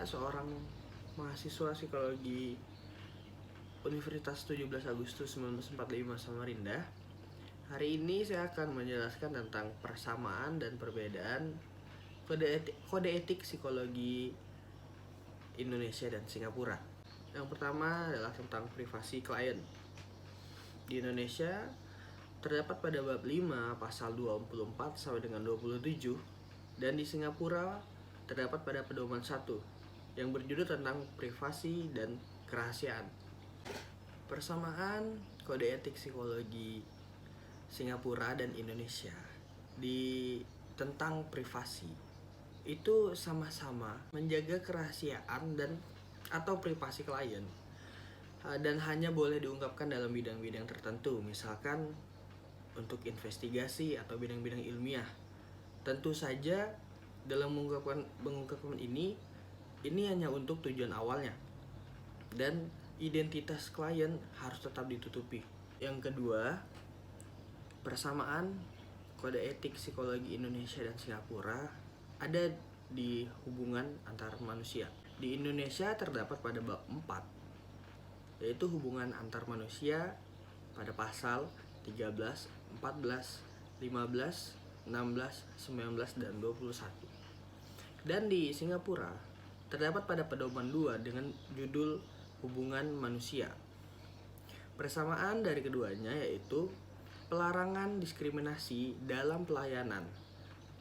seorang mahasiswa psikologi Universitas 17 Agustus 1945 Samarinda. Hari ini saya akan menjelaskan tentang persamaan dan perbedaan kode etik psikologi Indonesia dan Singapura. Yang pertama adalah tentang privasi klien. Di Indonesia terdapat pada bab 5 pasal 24 sampai dengan 27, dan di Singapura terdapat pada pedoman 1 yang berjudul tentang privasi dan kerahasiaan. Persamaan kode etik psikologi Singapura dan Indonesia di tentang privasi itu sama-sama menjaga kerahasiaan dan atau privasi klien, dan hanya boleh diungkapkan dalam bidang-bidang tertentu, misalkan untuk investigasi atau bidang-bidang ilmiah. Tentu saja dalam mengungkapkan ini hanya untuk tujuan awalnya, dan identitas klien harus tetap ditutupi. Yang kedua, persamaan kode etik psikologi Indonesia dan Singapura ada di hubungan antar manusia. Di Indonesia terdapat pada bab 4, yaitu hubungan antar manusia pada pasal 13, 14, 15, 16, 19, dan 21. Dan di Singapura terdapat pada pedoman 2 dengan judul hubungan manusia. Persamaan dari keduanya yaitu pelarangan diskriminasi dalam pelayanan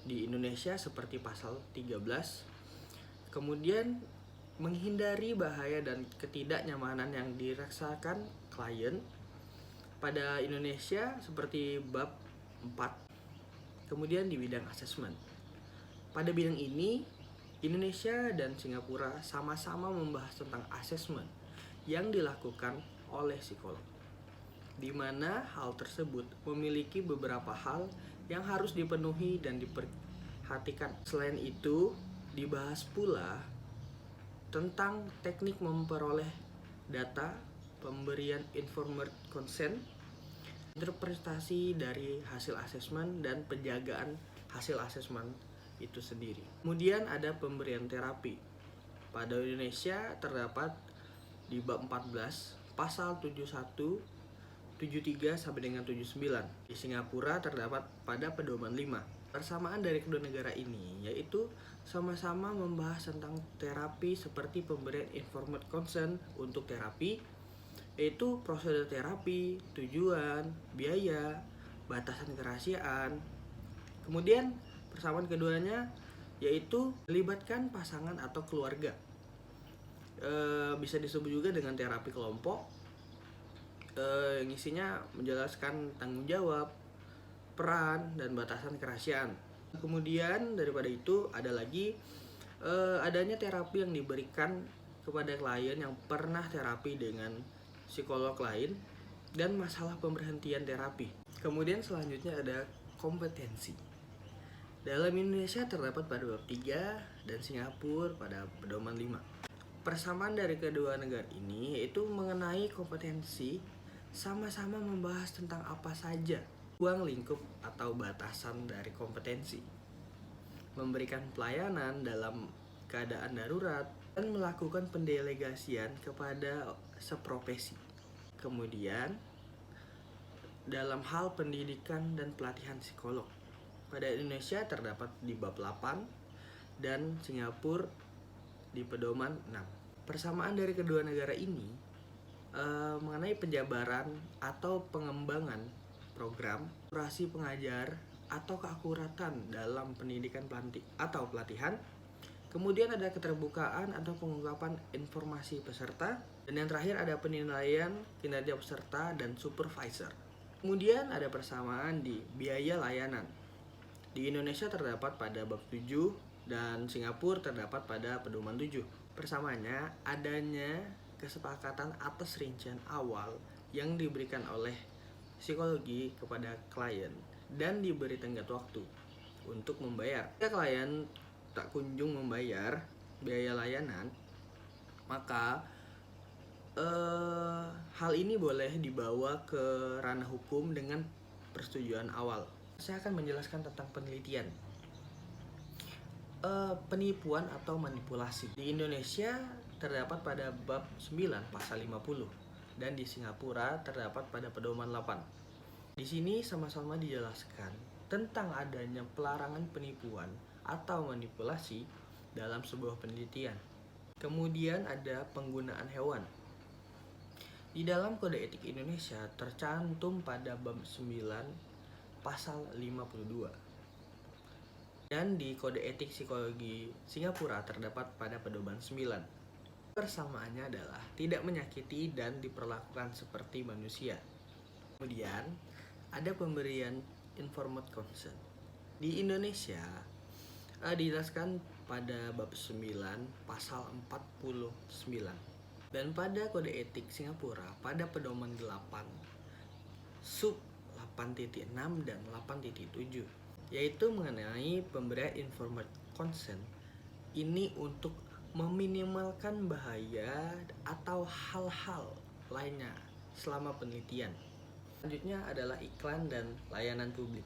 di Indonesia seperti pasal 13. Kemudian menghindari bahaya dan ketidaknyamanan yang dirasakan klien pada Indonesia seperti bab 4. Kemudian di bidang asesmen. Pada bidang ini, Indonesia dan Singapura sama-sama membahas tentang asesmen yang dilakukan oleh psikolog, di mana hal tersebut memiliki beberapa hal yang harus dipenuhi dan diperhatikan. Selain itu, dibahas pula tentang teknik memperoleh data, pemberian informed consent, interpretasi dari hasil asesmen, dan penjagaan hasil asesmen itu sendiri. Kemudian ada pemberian terapi. Pada Indonesia terdapat di bab 14 pasal 71, 73 sampai dengan 79. Di Singapura terdapat pada pedoman 5. Persamaan dari kedua negara ini yaitu sama-sama membahas tentang terapi seperti pemberian informed consent untuk terapi, yaitu prosedur terapi, tujuan, biaya, batasan kerahasiaan. Kemudian persamaan keduanya yaitu melibatkan pasangan atau keluarga. Bisa disebut juga dengan terapi kelompok, yang isinya menjelaskan tanggung jawab, peran, dan batasan kerahasiaan. Kemudian daripada itu ada lagi adanya terapi yang diberikan kepada klien yang pernah terapi dengan psikolog lain dan masalah pemberhentian terapi. Kemudian selanjutnya ada kompetensi. Dalam Indonesia terdapat pada bab 3 dan Singapura pada pedoman 5. Persamaan dari kedua negara ini yaitu mengenai kompetensi, sama-sama membahas tentang apa saja ruang lingkup atau batasan dari kompetensi, memberikan pelayanan dalam keadaan darurat, dan melakukan pendelegasian kepada seprofesi. Kemudian dalam hal pendidikan dan pelatihan psikolog, pada Indonesia terdapat di bab 8 dan Singapura di pedoman 6. Persamaan dari kedua negara ini mengenai penjabaran atau pengembangan program, operasi pengajar, atau keakuratan dalam pendidikan atau pelatihan. Kemudian ada keterbukaan atau pengungkapan informasi peserta, dan yang terakhir ada penilaian kinerja peserta dan supervisor. Kemudian ada persamaan di biaya layanan. Di Indonesia terdapat pada bab 7 dan Singapura terdapat pada pedoman 7. Persamaannya adanya kesepakatan atas rincian awal yang diberikan oleh psikologi kepada klien dan diberi tenggat waktu untuk membayar. Jika klien tak kunjung membayar biaya layanan, maka hal ini boleh dibawa ke ranah hukum dengan persetujuan awal. Saya akan menjelaskan tentang penelitian. penipuan atau manipulasi. Di Indonesia terdapat pada bab 9 pasal 50 dan di Singapura terdapat pada pedoman 8. Di sini sama-sama dijelaskan tentang adanya pelarangan penipuan atau manipulasi dalam sebuah penelitian. Kemudian ada penggunaan hewan. Di dalam Kode Etik Indonesia tercantum pada bab 9 pasal 52. Dan di Kode Etik Psikologi Singapura terdapat pada pedoman 9. Persamaannya adalah tidak menyakiti dan diperlakukan seperti manusia. Kemudian ada pemberian informed consent. Di Indonesia dijelaskan pada bab 9 pasal 49. Dan pada Kode Etik Singapura pada pedoman 8 sub 8.6 dan 8.7, yaitu mengenai pemberian informed consent. Ini untuk meminimalkan bahaya atau hal-hal lainnya selama penelitian. Selanjutnya adalah iklan dan layanan publik.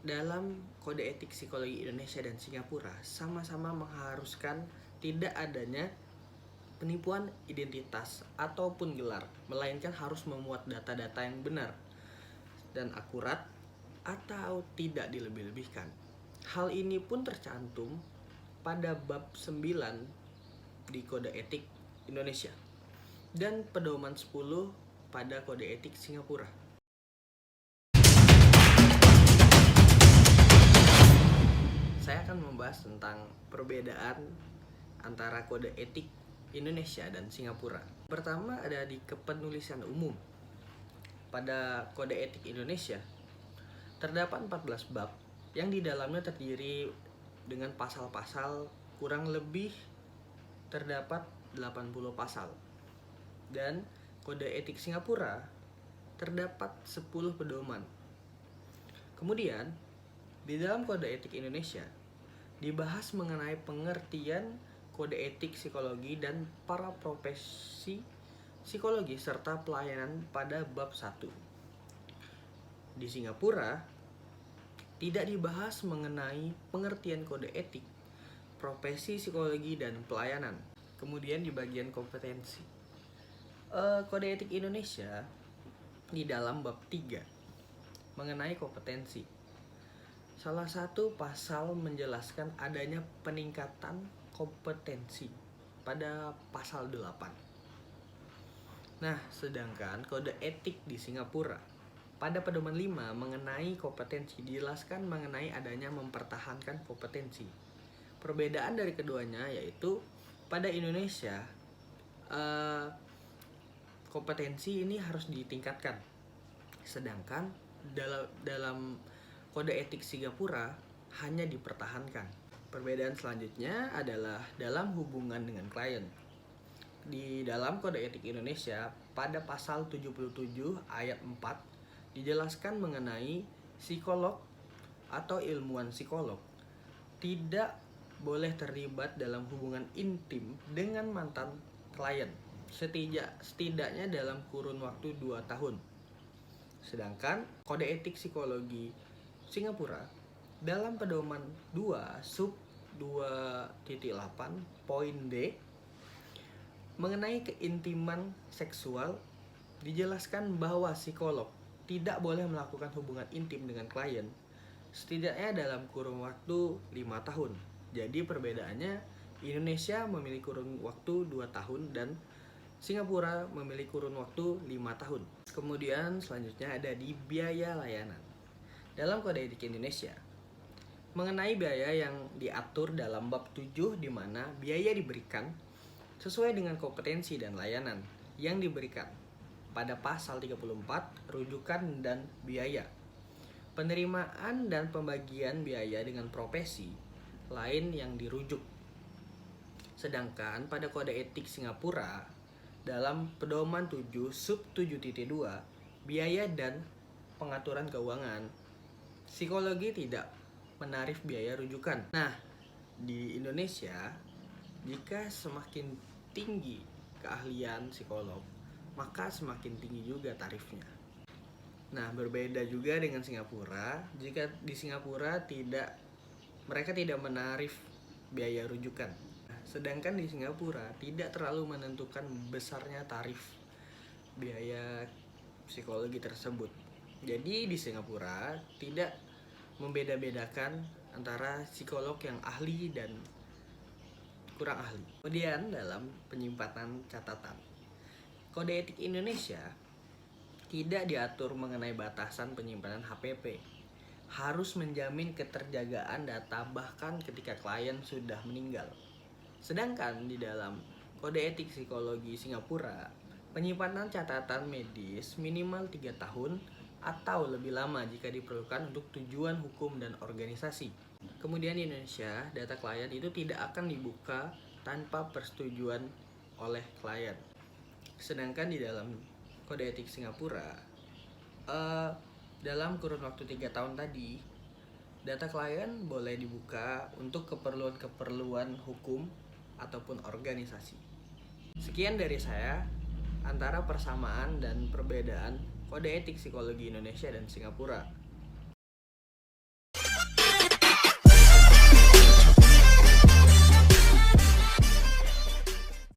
Dalam Kode Etik Psikologi Indonesia dan Singapura sama-sama mengharuskan tidak adanya penipuan identitas ataupun gelar, melainkan harus memuat data-data yang benar dan akurat atau tidak dilebih-lebihkan. Hal ini pun tercantum pada bab 9 di Kode Etik Indonesia dan pedoman 10 pada Kode Etik Singapura. Saya akan membahas tentang perbedaan antara Kode Etik Indonesia dan Singapura. Pertama ada di kepenulisan umum. Pada Kode Etik Indonesia terdapat 14 bab yang di dalamnya terdiri dengan pasal-pasal kurang lebih terdapat 80 pasal. Dan Kode Etik Singapura terdapat 10 pedoman. Kemudian di dalam Kode Etik Indonesia dibahas mengenai pengertian kode etik psikologi dan para profesi psikologi serta pelayanan pada bab 1. Di Singapura tidak dibahas mengenai pengertian kode etik, profesi psikologi dan pelayanan. Kemudian di bagian kompetensi, Kode Etik Indonesia di dalam bab 3 mengenai kompetensi. Salah satu pasal menjelaskan adanya peningkatan kompetensi pada pasal 8. Nah, sedangkan kode etik di Singapura pada pedoman 5 mengenai kompetensi dijelaskan mengenai adanya mempertahankan kompetensi. Perbedaan dari keduanya yaitu pada Indonesia kompetensi ini harus ditingkatkan, sedangkan dalam kode etik Singapura hanya dipertahankan. Perbedaan selanjutnya adalah dalam hubungan dengan klien. Di dalam Kode Etik Indonesia pada pasal 77 ayat 4 dijelaskan mengenai psikolog atau ilmuwan psikolog tidak boleh terlibat dalam hubungan intim dengan mantan klien setidaknya dalam kurun waktu 2 tahun. Sedangkan Kode Etik Psikologi Singapura dalam pedoman 2 sub 2.8 poin D mengenai keintiman seksual dijelaskan bahwa psikolog tidak boleh melakukan hubungan intim dengan klien setidaknya dalam kurun waktu 5 tahun. Jadi perbedaannya Indonesia memiliki kurun waktu 2 tahun dan Singapura memiliki kurun waktu 5 tahun. Kemudian selanjutnya ada di biaya layanan. Dalam Kode Etik Indonesia mengenai biaya yang diatur dalam bab 7 di mana biaya diberikan sesuai dengan kompetensi dan layanan yang diberikan pada pasal 34 rujukan dan biaya. Penerimaan dan pembagian biaya dengan profesi lain yang dirujuk. Sedangkan pada Kode Etik Singapura dalam pedoman 7 sub 7.2 biaya dan pengaturan keuangan, psikologi tidak menarif biaya rujukan. Nah, di Indonesia jika semakin tinggi keahlian psikolog, maka semakin tinggi juga tarifnya. Nah, berbeda juga dengan Singapura. Jika di Singapura tidak mereka tidak menarif biaya rujukan. Sedangkan di Singapura tidak terlalu menentukan besarnya tarif biaya psikologi tersebut. Jadi di Singapura tidak membeda-bedakan antara psikolog yang ahli dan kurang ahli. Kemudian dalam penyimpanan catatan, Kode Etik Indonesia tidak diatur mengenai batasan penyimpanan HPP. Harus menjamin keterjagaan data bahkan ketika klien sudah meninggal. Sedangkan di dalam Kode Etik Psikologi Singapura, penyimpanan catatan medis minimal 3 tahun atau lebih lama jika diperlukan untuk tujuan hukum dan organisasi. Kemudian di Indonesia, data klien itu tidak akan dibuka tanpa persetujuan oleh klien. Sedangkan di dalam Kode Etik Singapura, dalam kurun waktu 3 tahun tadi, data klien boleh dibuka untuk keperluan hukum ataupun organisasi. Sekian dari saya antara persamaan dan perbedaan Kode Etik Psikologi Indonesia dan Singapura.